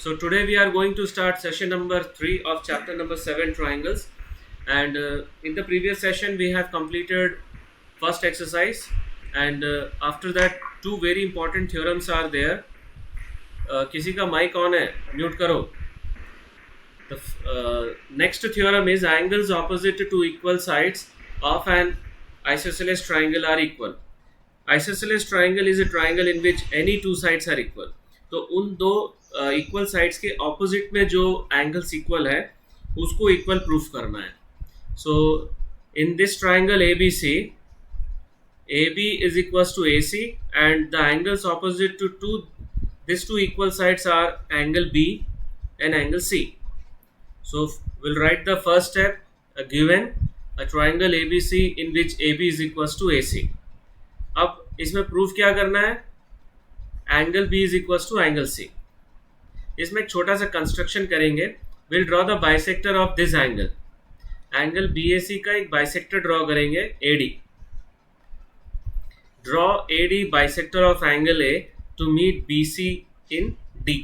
So today we are going to start session number 3 of chapter number 7, triangles. And in the previous session we have completed first exercise, and after that two very important theorems are there. किसी का mic on है, mute करो. The next theorem is angles opposite to equal sides of an isosceles triangle are equal. Isosceles triangle is a triangle in which any two sides are equal. तो उन दो equal sides के opposite में जो angles equal है उसको equal proof करना है. So in this triangle A B C, A B is equals to A C and the angles opposite to this two equal sides are angle B and angle C. So we'll write the first step, given a triangle ABC in which AB is equals to AC. अब इसमें proof क्या करना है? Angle B is equals to angle C. इसमें एक छोटा सा construction करेंगे. We'll draw the bisector of this angle. Angle BAC का एक बाइसेक्टर ड्रॉ करेंगे, AD. Draw AD bisector of angle A to meet BC in D.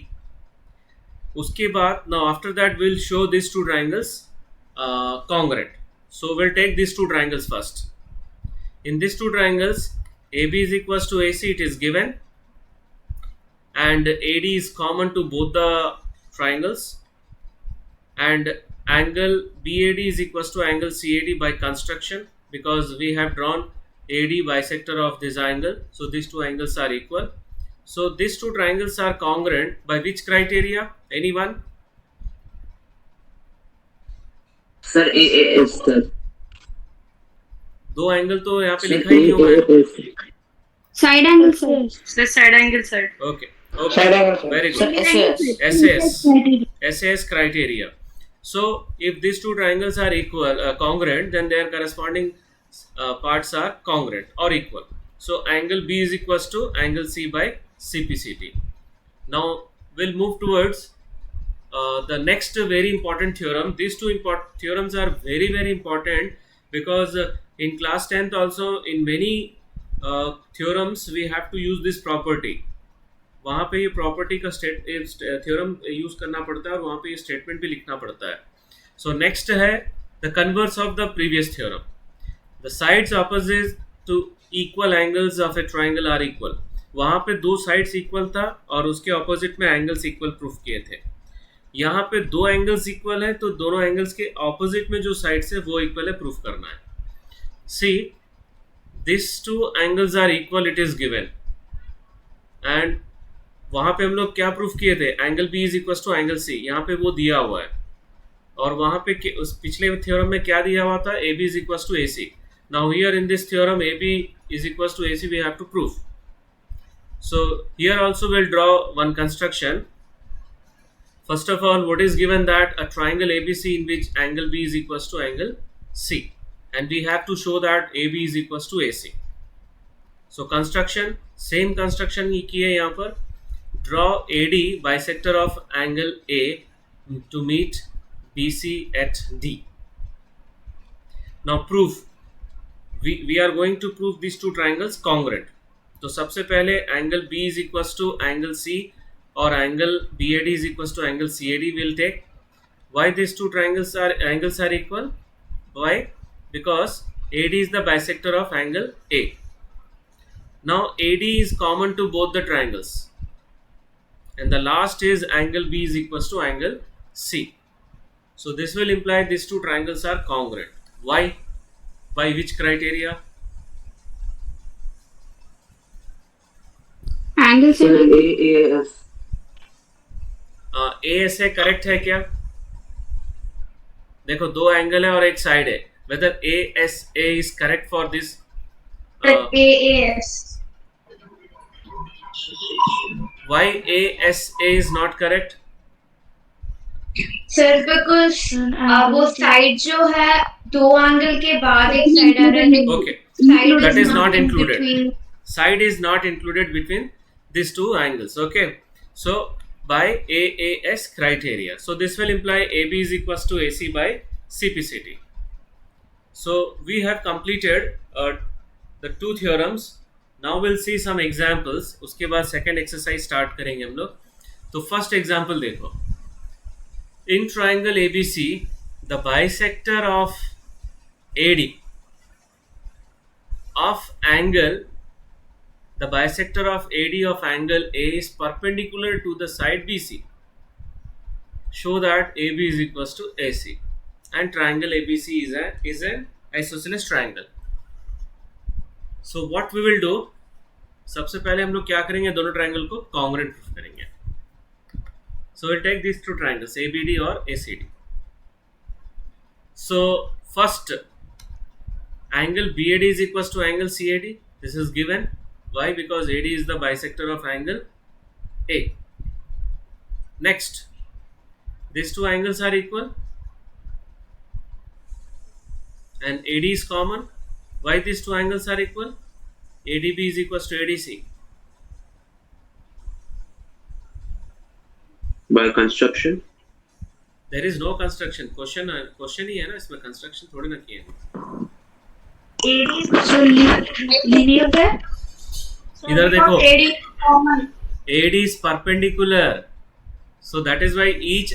उसके बाद now after that we'll show these two triangles congruent. So we'll take these two triangles first. In these two triangles, AB is equals to AC, it is given, and AD is common to both the triangles, and angle BAD is equals to angle CAD by construction, because we have drawn AD bisector of this angle, so these two angles are equal. So these two triangles are congruent by which criteria? Anyone? Sir AAS sir. दो angle तो यहाँ पे लिखा ही नहीं हुआ है. Side angle sir. Side angle sir. Okay. Very good. SAS criteria. So if these two triangles are equal, congruent, then their corresponding parts are congruent or equal. So angle B is equals to angle C by CPCT. Now we'll move towards the next very important theorem. These two theorems are very important, because in class 10th also in many theorems we have to use this property. वहाँ पे ये property का theorem use करना पड़ता है और वहाँ पे ये स्टेटमेंट भी लिखना पड़ता है. सो नेक्स्ट है the converse of the previous theorem. The sides opposite to equal angles of a triangle are equal. वहाँ पे दो साइड्स इक्वल था और उसके ऑपोजिट में एंगल्स इक्वल प्रूफ किए थे. यहाँ पे दो एंगल्स इक्वल है तो दोनों एंगल्स के ऑपोजिट में जो साइड्स है वो इक्वल है, प्रूफ करना है. See this two angles are equal, it is given, and वहाँ पे हम लोग क्या प्रूफ किए थे? Angle B is equal to angle C. यहाँ पे वो दिया हुआ है, और वहाँ पे उस पिछले थ्योरम में क्या दिया हुआ था? A B is equal to A C. Now here in this theorem A B is equal to A C, we have to proof. So here also we'll draw one construction. First of all, what is given? That a triangle ABC in which angle B is equals to angle C, and we have to show that AB is equals to AC. So construction, same construction ही की है यहाँ पर. Draw AD bisector of angle A to meet BC at D. Now proof. We are going to prove these two triangles congruent. तो सबसे पहले angle B is equals to angle C और angle BAD is equals to angle CAD will take. Why this two triangles are angles are equal? Why? Because AD is the bisector of angle A. Now AD is common to both the triangles, and the last is angle B is equals to angle C. So this will imply these two triangles are congruent. Why? By which criteria? Angle से AAS. AS है, correct है क्या? देखो दो angle है और एक side है. Whether ASA is correct for this? AAS. Why ASA is not correct? Sir because वो साइड जो है दो एंगल के बाद एक साइड आ रहा है. Okay, that is not included. Side is not included between these two angles. Okay, so by AAS criteria, so this will imply AB is equals to AC by CPCT. So we have completed the two theorems. Now we'll see some examples. उसके बाद second exercise start करेंगे हम लोग. तो first example देखो, in triangle ABC the bisector of AD of angle the bisector of AD of angle A is perpendicular to the side BC. Show that AB is equals to AC and triangle ABC is an isosceles triangle. So what we will do, सबसे पहले हम लोग क्या करेंगे, दोनों triangle को congruent proof करेंगे. So we'll take these two triangles ABD और ACD. So first, angle BAD is equals to angle CAD. This is given. Why? Because AD is the bisector of angle A. Next, these two angles are equal and AD is common. Why these two angles are equal? ADB is equals to ADC. By construction. There is no construction. Question ही है ना, इसमें construction थोड़ी ना किए हैं. linear है. इधर देखो, AD common. AD is perpendicular, so that is why each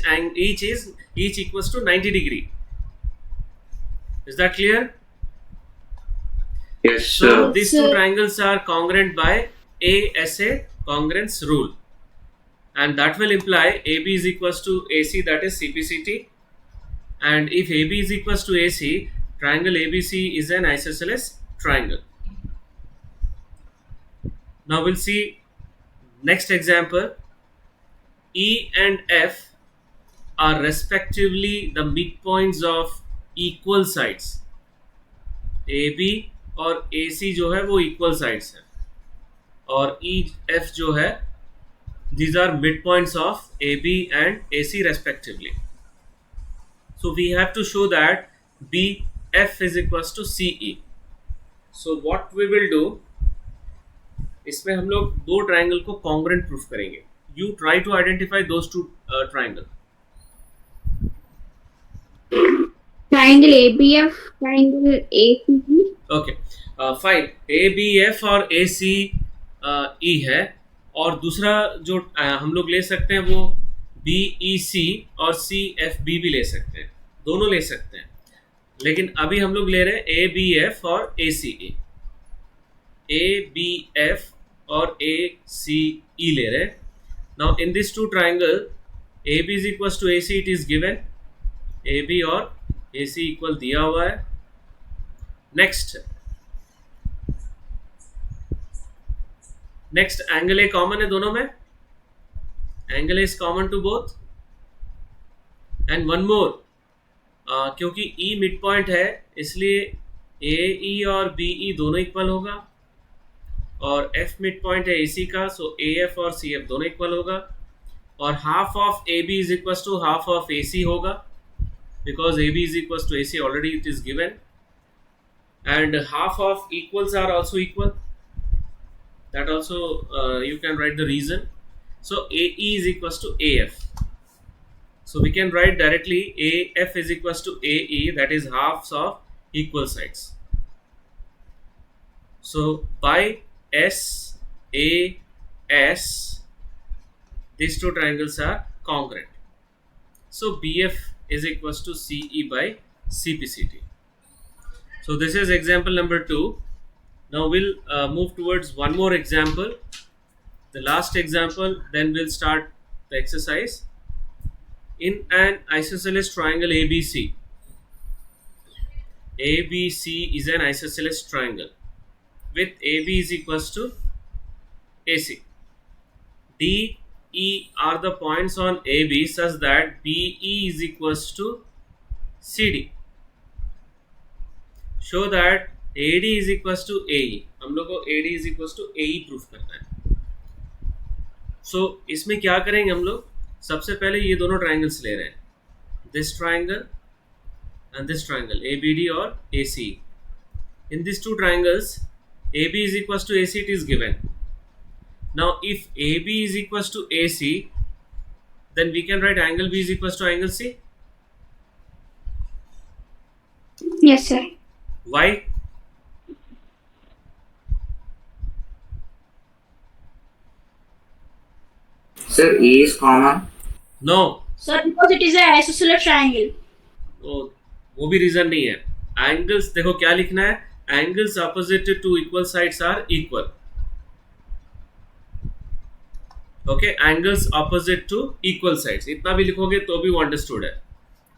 equals to 90 degree. Is that clear? Yes, So sir. these two triangles are congruent by ASA congruence rule, and that will imply AB is equals to AC, that is CPCT, and if AB is equals to AC, triangle ABC is an isosceles triangle. Now we'll see next example. E and F are respectively the midpoints of equal sides. AB और AC जो है वो equal sides है, और EF जो है, these are midpoints of AB and AC respectively. So we have to show that BF is equals to CE. So what we will do, इसमें हम लोग दो ट्राइंगल को कॉन्ग्रुएंट प्रूफ करेंगे. You try to identify those two triangle. Triangle ABF, triangle ACE. Okay, fine. ABF और ACE है, और दूसरा जो हम लोग ले सकते हैं वो BEC और CFB भी ले सकते हैं, दोनों ले सकते हैं, लेकिन अभी हम लोग ले रहे हैं ABF और ACE. ABF और ACE ले रहे हैं. Now in this two triangle, AB is equals to AC, it is given. AB और AC इक्वल दिया हुआ है. नेक्स्ट एंगल ए कॉमन है दोनों में, angle A is common to both. And one more, क्योंकि E मिड पॉइंट है इसलिए AE और BE दोनों इक्वल होगा, और F मिड पॉइंट है AC का, सो AF और CF दोनों इक्वल होगा, और half of AB is equal to half of AC होगा, because AB is equals to AC already it is given, and half of equals are also equal. That also you can write the reason. So AE is equals to AF. So we can write directly AF is equals to AE, that is halves of equal sides. So by SAS, these two triangles are congruent. So BF is equals to CE by CPCT. So this is example number 2. Now we'll move towards one more example, the last example, then we'll start the exercise. In an isosceles triangle ABC, ABC is an isosceles triangle with AB is equals to AC. D E are the points on AB such that BE is equals to CD. Show that AD is equals to AE. हम लोग को AD is equals to AE proof करना है. So इसमें क्या करेंगे हम लोग, सबसे पहले ये दोनों ट्राइंगल्स ले रहे हैं, this triangle and this triangle ABD और AC. In these two triangles, AB is equals to AC, it is given. Now if AB is equals to AC, then we can write angle B is equals to angle C. Yes, sir. Why? Sir, A is common. No, Sir, because it is a isosceles triangle. वो भी reason नहीं है. Angles देखो क्या लिखना है, angles opposite to equal sides are equal. Okay, angles opposite to equal sides, इतना भी लिखोगे तो भी वो अंडरस्टूड है.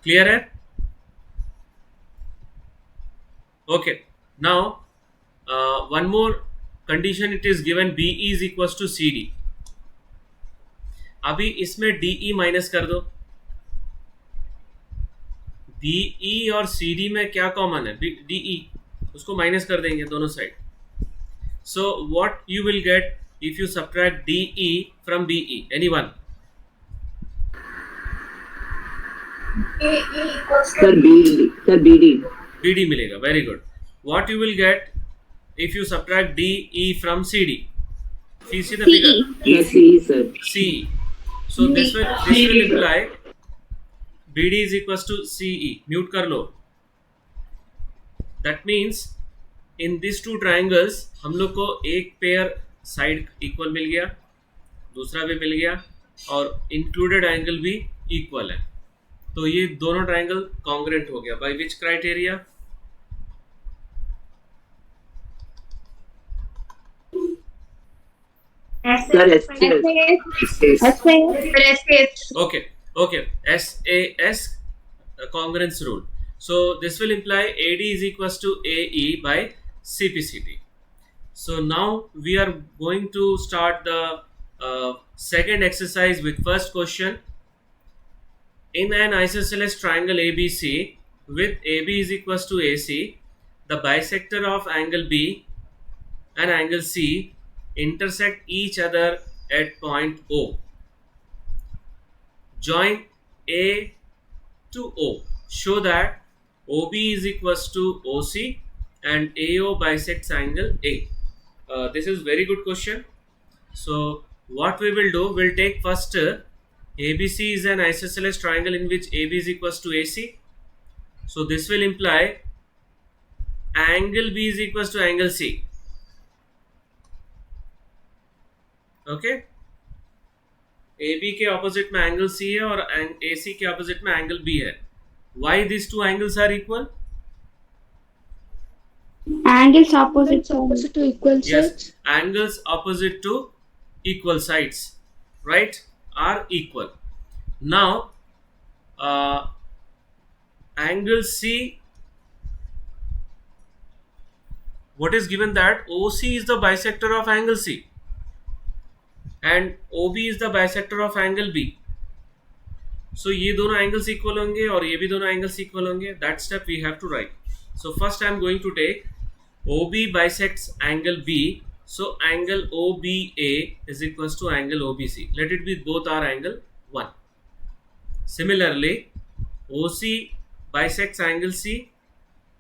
क्लियर है? Okay, now one more condition, it is given B is equal to C D. अभी इसमें डी ई माइनस कर दो. बी ई और सी डी में क्या कॉमन है? डी ई, उसको माइनस कर देंगे दोनों side. So what you will gate if you subtract DE from BE? Anyone? Sir, BD. BD मिलेगा. Very good. What you will get if you subtract DE from CD? See the figure. Yes, CE, sir. CE. So this will imply BD is equals to CE. Mute कर लो. That means in these two triangles हम लोग को एक pair side equal मिल गया, दूसरा भी मिल गया, और इंक्लूडेड एंगल भी इक्वल है. तो ये दोनों ट्रायंगल कॉन्ग्रेंट हो गया. By which criteria? Okay, SAS congruence rule. So this will imply AD is equals to AE by CPCD. So now we are going to start the second exercise with first question. In an isosceles triangle ABC with AB is equals to AC, the bisector of angle B and angle C intersect each other at point O. Join A to O. Show that OB is equals to OC and AO bisects angle A. This is very good question. So what we will do, we'll take first ABC is an isosceles triangle in which AB is equals to AC. So this will imply angle B is equals to angle C. Okay, AB के opposite में angle C है और AC के opposite में angle B है. Why these two angles are equal? Angles opposite to equal sides. Yes, angles opposite to equal sides, right, are equal. Now angle C, what is given that OC is the bisector of angle C and OB is the bisector of angle B. So ये दोनों angles equal होंगे और ये भी दोनों angles equal होंगे. That step we have to write. So first I am going to take OB bisects angle B. So angle OBA is equals to angle OBC. Let it be both are angle 1. Similarly, OC bisects angle C.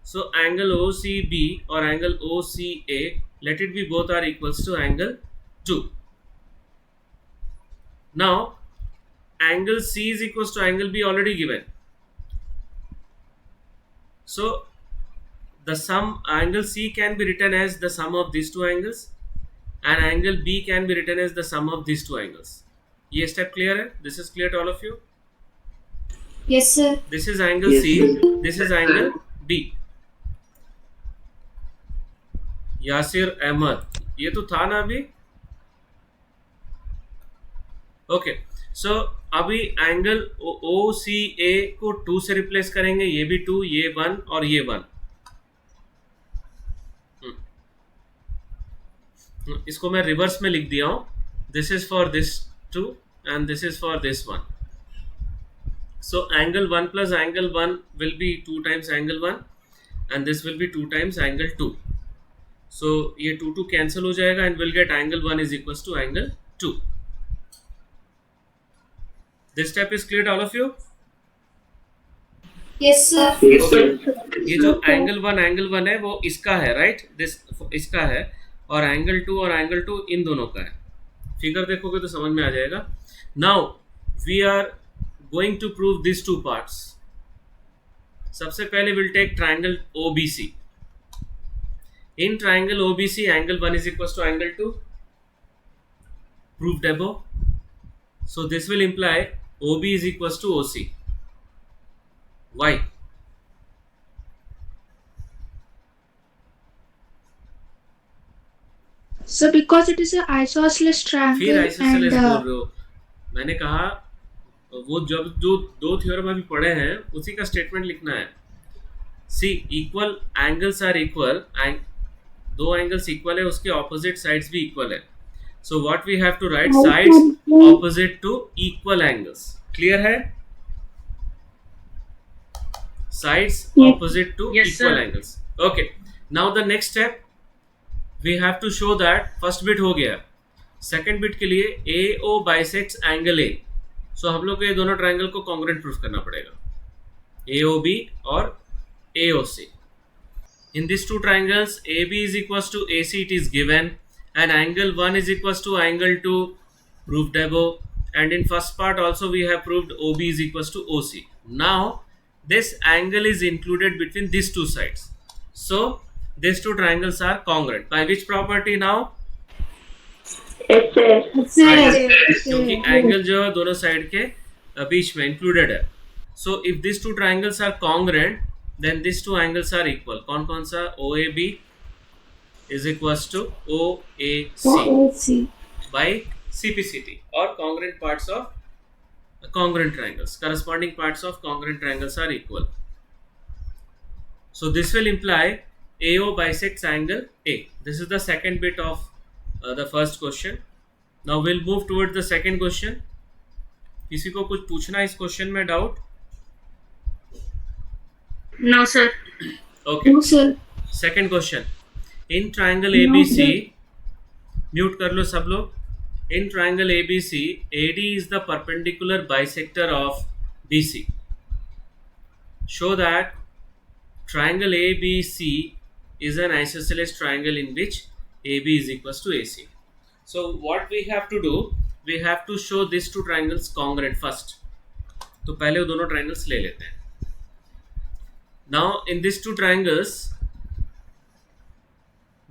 So angle OCB or angle OCA, let it be both are equals to angle 2. Now angle C is equals to angle B already given. So the sum angle C can be written as the sum of these two angles and angle B can be written as the sum of these two angles. ये step clear है? This is clear to all of you? Yes, sir. This is angle Yes, C. sir. This is angle B. Yasir Ahmad, ये तो था ना अभी? Okay, सो अभी angle OCA को 2 से रिप्लेस करेंगे. ये भी 2, ये 1 और ये 1. इसको मैं रिवर्स में लिख दिया हूँ. This is for this 2 and this is for this one. So angle 1 plus angle 1 will be 2 times angle 1 and this will be 2 times angle 2. So ये 2 cancel हो जाएगा and we'll get angle 1 is equals to angle 2. This step is clear to all of you? Yes, sir. Yes, sir. ये जो angle 1 है वो इसका है, right? This इसका है और angle 2 और angle 2 इन दोनों का है. फिगर देखोगे तो समझ में आ जाएगा. Now we are going to prove these two parts. सबसे पहले we'll take triangle OBC. In triangle OBC, angle 1 is equals to angle 2. Proved above. So this will imply OB is equals to OC. Why? So because it is an isosceles फिर triangle isosceles and बोल रहे हो. मैंने कहा वो जब जो दो थ्योरम अभी पढ़े हैं उसी का स्टेटमेंट लिखना है. See equal angles are equal, दो एंगल्स इक्वल है, उसके ऑपोजिट साइड्स भी इक्वल है. So what we have to write sides opposite to equal angles. Clear है? Sides opposite to equal angles. Okay. Now the next step we have to show that first bit हो गया. Second bit के लिए AO bisects angle A. So हम लोग को ये दोनों ट्राइंगल को congruent प्रूफ करना पड़ेगा. AOB और AOC. In these two triangles, AB is equals to AC. It is given, and angle 1 is equals to angle 2, proved above. And in first part also we have proved OB is equals to OC. Now this angle is included between these two sides. So these two triangles are congruent. By which property now? क्योंकि angle जो है दोनों side के बीच में included है. So if this two triangles are congruent then this two angles are equal. कौन कौन सा? OAB is equals to OAC by CPCT, or congruent parts of congruent triangles. Corresponding parts of congruent triangles are equal. So this will imply AO bisects angle A. This is the second bit of the first question. Now we'll move towards the second question. किसी को कुछ पूछना है इस question में? Doubt? No, sir. Okay. no sir. Second question. In triangle ABC, mute कर लो सब लोग. In triangle ABC, AD is the perpendicular bisector of BC. Show that triangle ABC is an isosceles triangle in which AB is equals to AC. So what we have to do, we have to show these two triangles congruent first. तो पहले वो दोनों triangles ले लेते हैं. Now in these two triangles,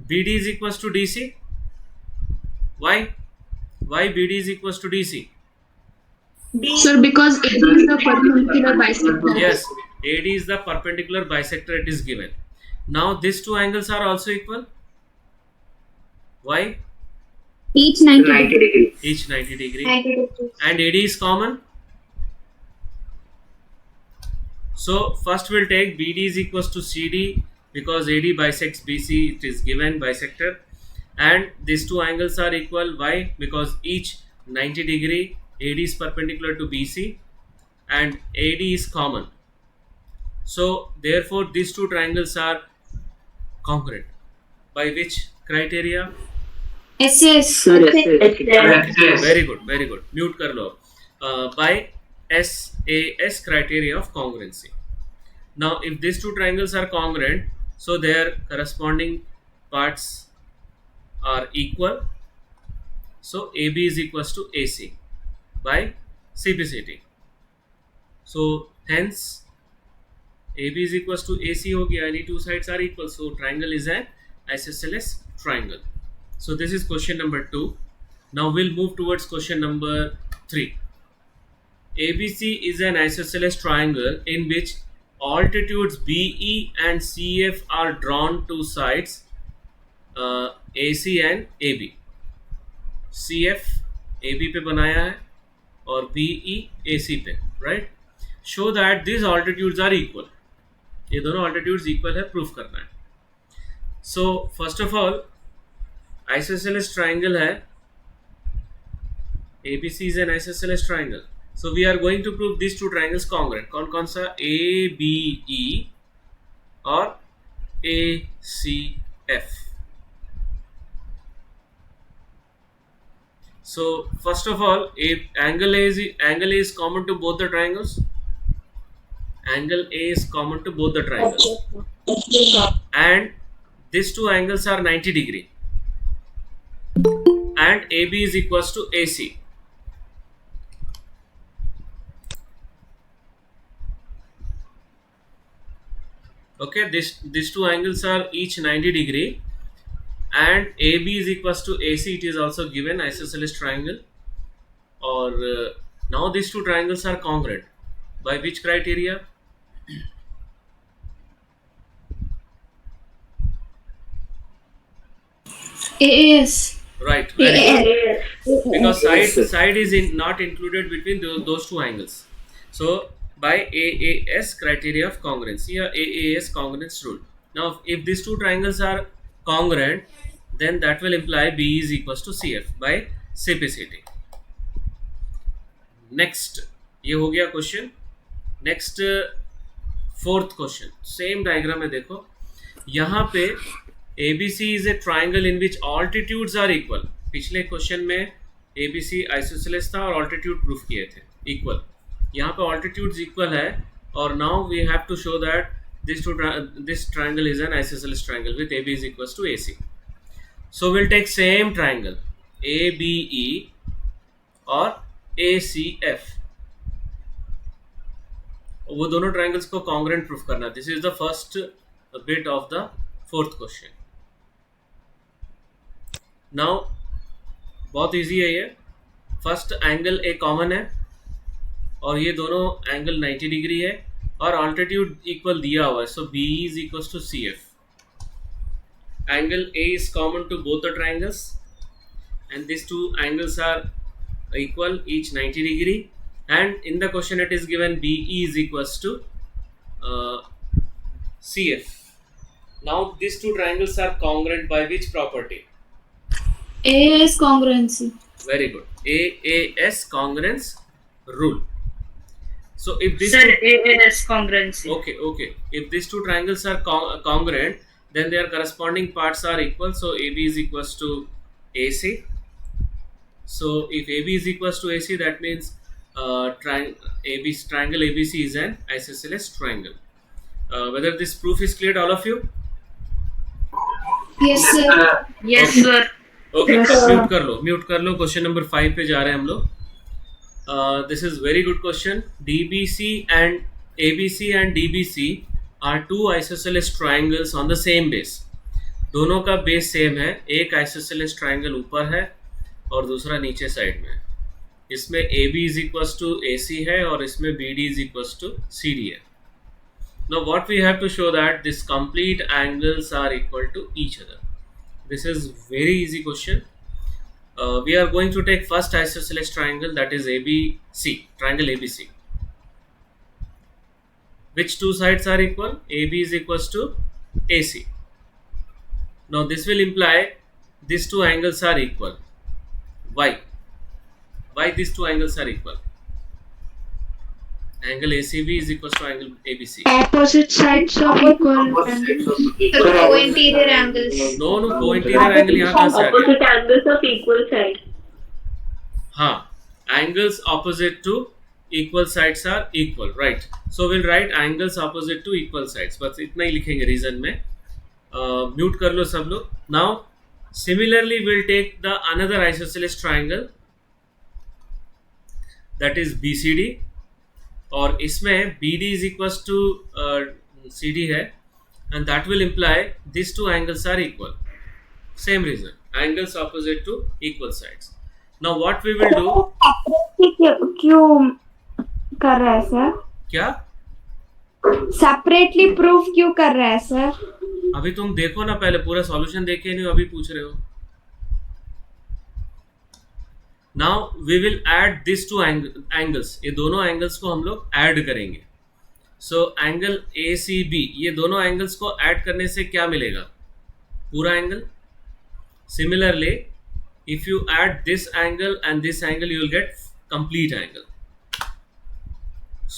BD is equals to DC. Why? Why BD is equals to DC? Sir, because AD is the perpendicular bisector. Yes, AD is the perpendicular bisector. It is given. Now these two angles are also equal. Why? Each 90 90 degrees. Each 90 degree. 90 degrees. And AD is common. So first we'll take BD is equals to CD because AD bisects BC. It is given bisector. And these two angles are equal. Why? Because each 90 degree, AD is perpendicular to BC and AD is common. So therefore these two triangles are congruent. By which criteria? SS. Sir, yes. Very good, very good. Mute कर लो. By SAS criteria of congruency. Now if these two triangles are congruent, so their corresponding parts are equal. So AB is equals to AC by CPCT. So hence AB is equals to AC हो गया. Any two sides are equal. So triangle is an isosceles triangle. So this is question number 2. Now we'll move towards question number 3. ABC is an isosceles triangle in which altitudes BE and CF are drawn to sides AC and AB. CF AB पे बनाया है और BE AC पे, right? Show that these altitudes are equal. ये दोनों altitudes equal है, proof करना है. So first of all, isosceles triangle है. ABC is an isosceles triangle. So we are going to prove these two triangles congruent. कौन कौन सा? ABE और ACF. So first of all, angle A is common to both the triangles. Angle A is common to both the triangles. And these two angles are 90 degree. And AB is equals to AC. Okay, these two angles are each 90 degree. And AB is equals to AC. It is also given isosceles triangle. और now these two triangles are congruent by which criteria? AAS. Right, very good. AAS. Because side is not included between those two angles. So by AAS criteria of congruency or AAS congruence rule. Now if these two triangles are congruent, then that will imply B is equals to CF by CPCT. Next ये हो गया question. Next fourth question, same diagram में देखो. यहाँ पे ABC is a triangle in which altitudes are equal. पिछले question में ABC isosceles था और ऑल्टीट्यूड प्रूफ किए थे इक्वल. यहाँ पे ऑल्टीट्यूड्स इक्वल है और now we have to show that this triangle is an isosceles triangle with AB is equal to AC. So will take same triangle ABE और ACF. वो दोनों ट्राइंगल्स को कॉन्ग्रुएंट प्रूफ करना. This is the first bit of the fourth question. Now बहुत easy है ये. First angle A common है और ये दोनों एंगल 90 डिग्री है और ऑल्टीट्यूड इक्वल दिया हुआ है. So B is equal to CF. Angle A is common to both the triangles and these two angles are equal, each 90 degree, and in the question it is given BE is equals to CF. Now these two triangles are congruent by which property? AAS congruency. Very good. AAS congruence rule. So if these Sir, two, AAS congruency. okay, if these two triangles are congruent, then their corresponding parts are equal. So AB is equals to AC. So if AB is equals to AC, that means triangle ABC is an isosceles triangle. Whether this proof is clear to all of you? Yes, sir. Yes, sir. Okay, mute कर लो. Question number 5 पे जा रहे हैं हम लोग. This is very good question. DBC and ABC and DBC are two isosceles triangles on the same base. दोनों का base same है. एक isosceles triangle ऊपर है और दूसरा नीचे साइड में. इसमें AB is equals to AC है और इसमें BD is equals to CD है. Now what we have to show that this complete angles are equal to each other. This is very easy question. We are going to take first isosceles triangle, that is ABC, triangle ABC. Which two sides are equal? AB is equals to AC. Now this will imply these two angles are equal. Why? Why these two angles are equal? Angle ACB is equals to angle ABC. Opposite sides of equal angles. Co-interior angles. No, co-interior angle यहाँ कहाँ से आ गया? Opposite angles of equal side. हाँ, angles opposite to equal sides are equal, right? So we'll write angles opposite to equal sides. बस इतना ही लिखेंगे reason में. Mute कर लो सब लोग. Now similarly we'll take the another isosceles triangle, that is BCD, और इसमें BD is equals to CD है, and that will imply these two angles are equal. Same reason, angles opposite to equal sides. Now what we will do? क्यों कर रहा है sir? क्या? Separately proof क्यों कर रहा है सर? अभी तुम देखो ना, पहले पूरा सॉल्यूशन देखे नहीं, अभी पूछ रहे हो. Now we will add this two angles. ये दोनों एंगल्स को हम लोग ऐड करेंगे. सो एंगल ACB, ये दोनों एंगल्स को ऐड करने से क्या मिलेगा? पूरा angle. Similarly if you add this angle and this angle, you will get complete angle.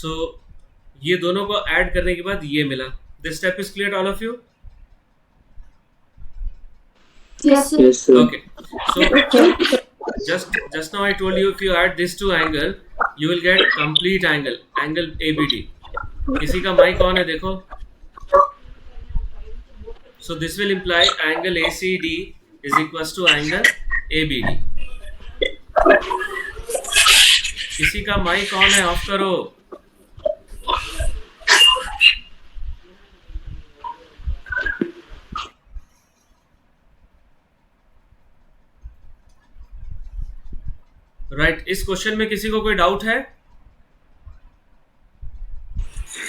So ये दोनों को ऐड करने के बाद ये मिला. This step is clear to all of you? Yes, sir. Yes, sir. Okay, so just now I told you, if you add these two angle, you will get complete angle ABD. किसी का mic on है देखो. So this will imply angle ACD is equals to angle ABD. किसी का mic on है, of करो. Right इस question में किसी को कोई डाउट है?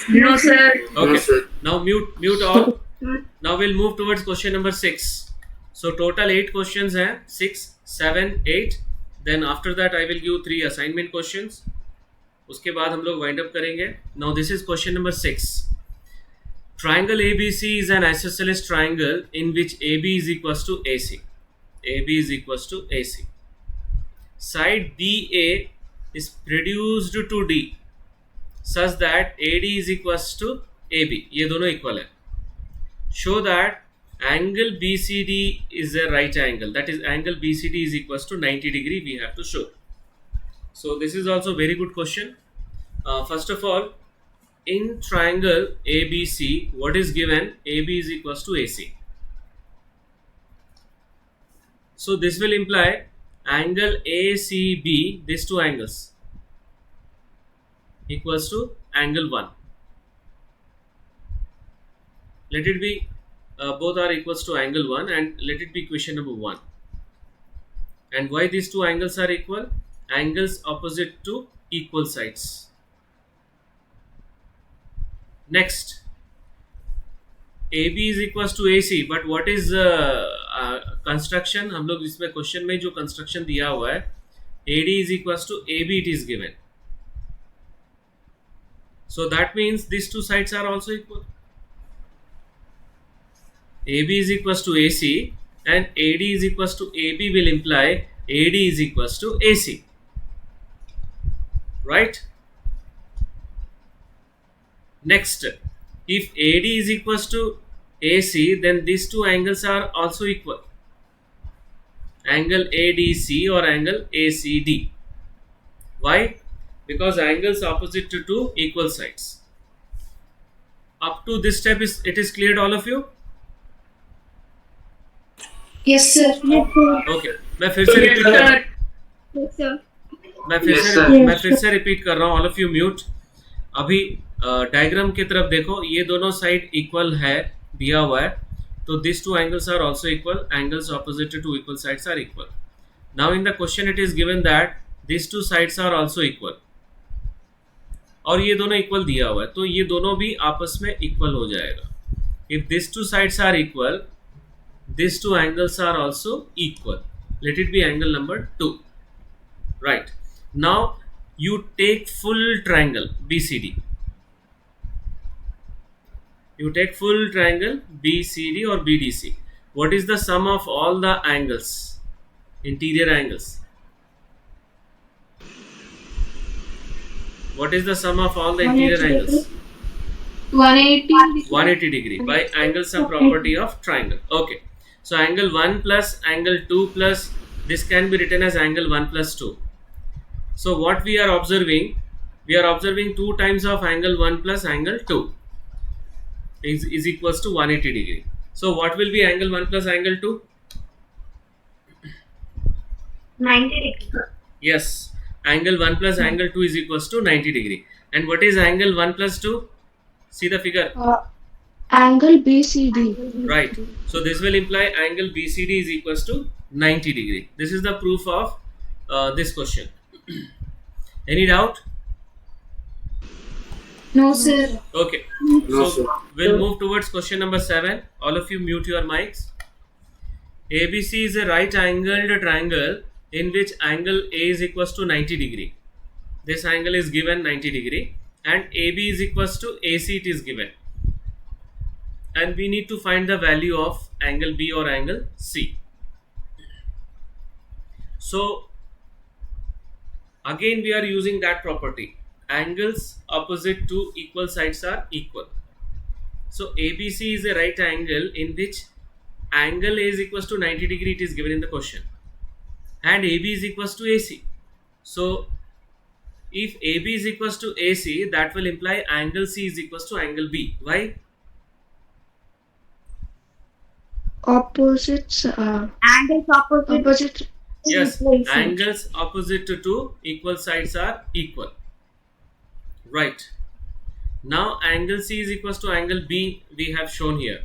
No, sir. Okay. No, sir. Now mute all. Now we'll move towards question number 6. So total 8 questions हैं 6, 7, 8. Then after that I will give 3 assignment questions. उसके बाद हम लोग wind up करेंगे. Now this is question number 6. Triangle ABC is an isosceles triangle in which AB is equals to AC. AB is equals to AC. Side BA is reduced to D such that AD is equals to AB. ये दोनों equal है. Show that angle BCD is a right angle. That is angle BCD is equals to 90 degree we have to show. So this is also very good question. First of all, in triangle ABC, what is given? AB is equals to AC. So this will imply angle ACB, these two angles, equals to angle 1. Let it be both are equals to angle 1 and let it be equation number 1. And why these two angles are equal? Angles opposite to equal sides. Next, AB is equals to AC, but what is construction? हम लोग इसमें question में जो construction दिया हुआ है AD is equals to AB it is given. So that means these two sides are also equal. AB is equals to AC and AD is equals to AB will imply AD is equals to AC. Right? Next, if AD is equals to AC, then these two angles are also equal. Angle ADC or angle ACD. Why? Because angles opposite to two equal sides. Up to this step it is clear to all of you? Yes, sir. Okay. मैं फिर से repeat कर रहा हूँ. Yes, sir. मैं फिर से repeat कर रहा हूँ. All of you mute. अभी डायग्राम की तरफ देखो. ये दोनों साइड इक्वल है दिया हुआ है. तो this two angles are also equal. Angles opposite to equal sides are equal. Now in the question it is given that this two sides are also equal. और ये दोनों इक्वल दिया हुआ है तो ये दोनों भी आपस में इक्वल हो जाएगा. If this two sides are equal, this two angles are also equal. Let it be angle number 2. Right. Now you take full triangle BCD. You take full triangle BCD or BDC. What is the sum of all the angles? Interior angles. What is the sum of all the interior angles? 180 degree by angle sum property of triangle. Okay. So angle 1 plus angle 2 plus this can be written as angle 1 plus 2. So what we are observing? We are observing 2 times of angle 1 plus angle 2 is equals to 180 degree. So what will be angle 1 plus angle 2? 90 degree. Yes. Angle 1 plus angle 2 is equals to 90 degree. And what is angle 1 plus 2? See the figure. Angle BCD. Right. So this will imply angle BCD is equals to 90 degree. This is the proof of this question. Any doubt? No, sir. Okay. No, So sir. we'll move towards question number 7. All of you mute your mics. ABC is a right angled triangle in which angle A is equals to 90 degree. This angle is given 90 degree and AB is equals to AC it is given. And we need to find the value of angle B or angle C. So again we are using that property. Angles opposite to equal sides are equal. So ABC is a right angle in which angle A is equals to 90 degree it is given in the question. And AB is equals to AC. So if AB is equals to AC, that will imply angle C is equals to angle B. Why? Opposites. Angles Opposite. Yes, angles opposite to two equal sides are equal. Right. Now angle C is equals to angle B we have shown here.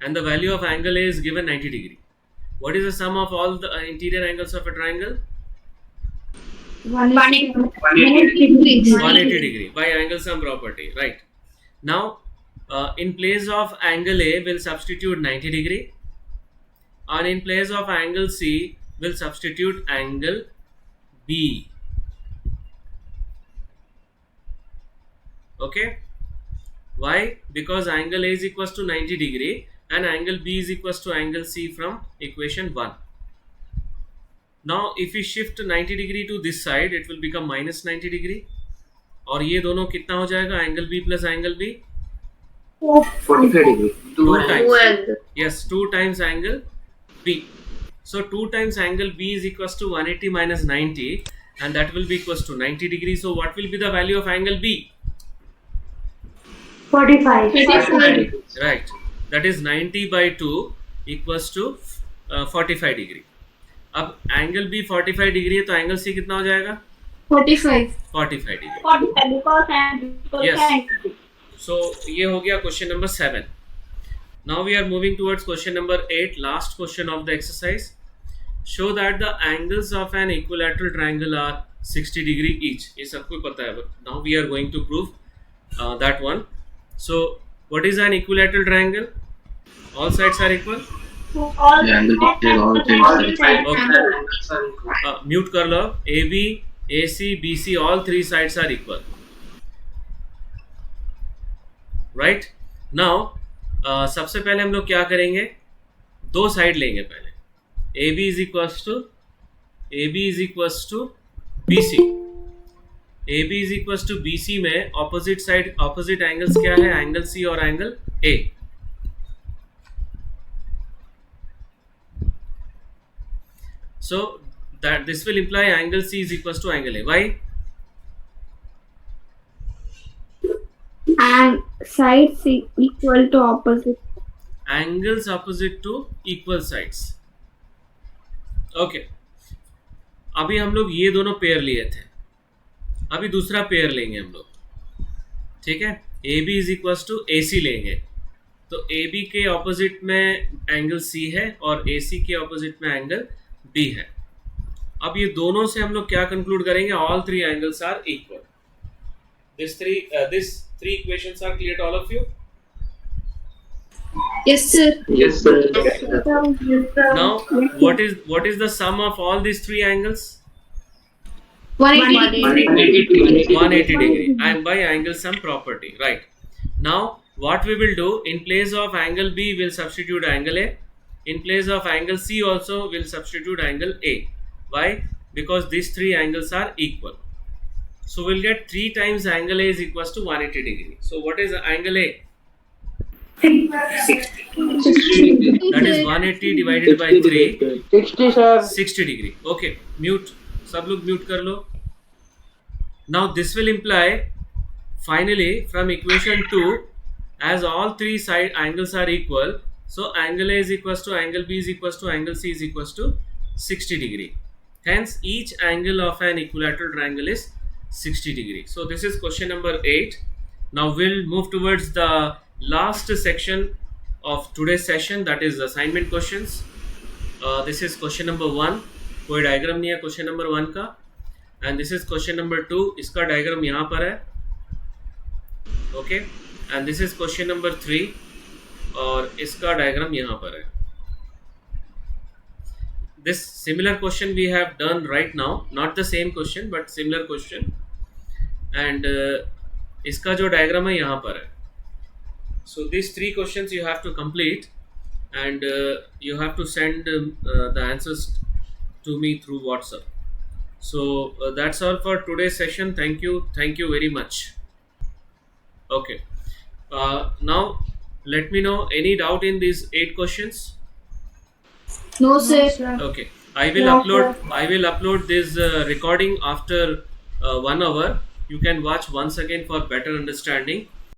And the value of angle A is given 90 degree. What is the sum of all the interior angles of a triangle? 180 180 degree by angle sum property, right? Now in place of angle A we'll substitute 90 degree, and in place of angle C we'll substitute angle B. Okay, why? Because angle A is equals to 90 degree and angle B is equals to angle C from equation 1. Now if we shift 90 degree to this side it will become minus 90 degree, और ये दोनों कितना हो जाएगा? Angle B plus angle B 45 degree. 2 times. Yes, 2 times angle B. So 2 times angle B is equals to 180 minus 90, and that will be equals to 90 degrees. So what will be the value of angle B? 45. Right, that is 90 by 2 equals to 45 degree. अब angle B 45 degree है तो angle C कितना हो जाएगा? 45 degree. Yes. So ये हो गया question number 7. Now we are moving towards question number 8, last question of the exercise. Show that the angles of an equilateral triangle are 60 degree each. ये सबको पता है, but now we are going to prove that one. So what is an equilateral triangle? All sides are equal. Mute कर लो. AB, AC, BC, all 3 sides are equal. Right? Now सबसे पहले हम लोग क्या करेंगे? 2 साइड लेंगे पहले. AB is equals to BC. AB is equals to BC में ऑपोजिट साइड ऑपोजिट एंगल्स क्या है? एंगल C और angle A. So that this will imply angle C is equals to angle A. Why? And sides equal to opposite. Angles opposite to equal sides. Okay. अभी हम लोग ये दोनों pair लिए थे, अभी दूसरा पेयर लेंगे हम लोग. ठीक है, AB is equals to AC लेंगे. तो AB के ऑपोजिट में एंगल C है और AC के ऑपोजिट में एंगल B है. अब ये दोनों से हम लोग क्या कंक्लूड करेंगे? All 3 angles are equal. These three equations are clear to all of you? Yes, sir. Yes, sir. Now what is the sum of all these 3 angles? 180 degree. 180 degree. I am by angle sum property, right? Now what we will do, in place of angle B we'll substitute angle A. In place of angle C also we'll substitute angle A. Why? Because these 3 angles are equal. So we'll get 3 times angle A is equals to 180 degree. So what is angle A? That is 180 divided by 3. 60, sir. 60 degree. Okay. Mute. सब लोग mute कर लो. Now this will imply finally from equation 2, as all 3 side angles are equal, so angle A is equals to angle B is equals to angle C is equals to 60 degree. Hence each angle of an equilateral triangle is 60 degree. So this is question number 8. Now we'll move towards the last section of today's session, that is assignment questions. This is question number 1. कोई diagram नहीं है question number 1 का. And this is question number 2. इसका diagram यहाँ पर है. Okay. And this is question number 3 और इसका डायग्राम यहाँ पर है. This similar question we have done right now, not the same question but similar question, and इसका जो डायग्राम है यहाँ पर है. So these 3 questions you have to complete, and you have to send the answers to me through WhatsApp. So that's all for today's session. Thank you very much. Okay. Now let me know any doubt in these 8 questions. No, sir. Okay, I will upload this recording after 1 hour. You can watch once again for better understanding.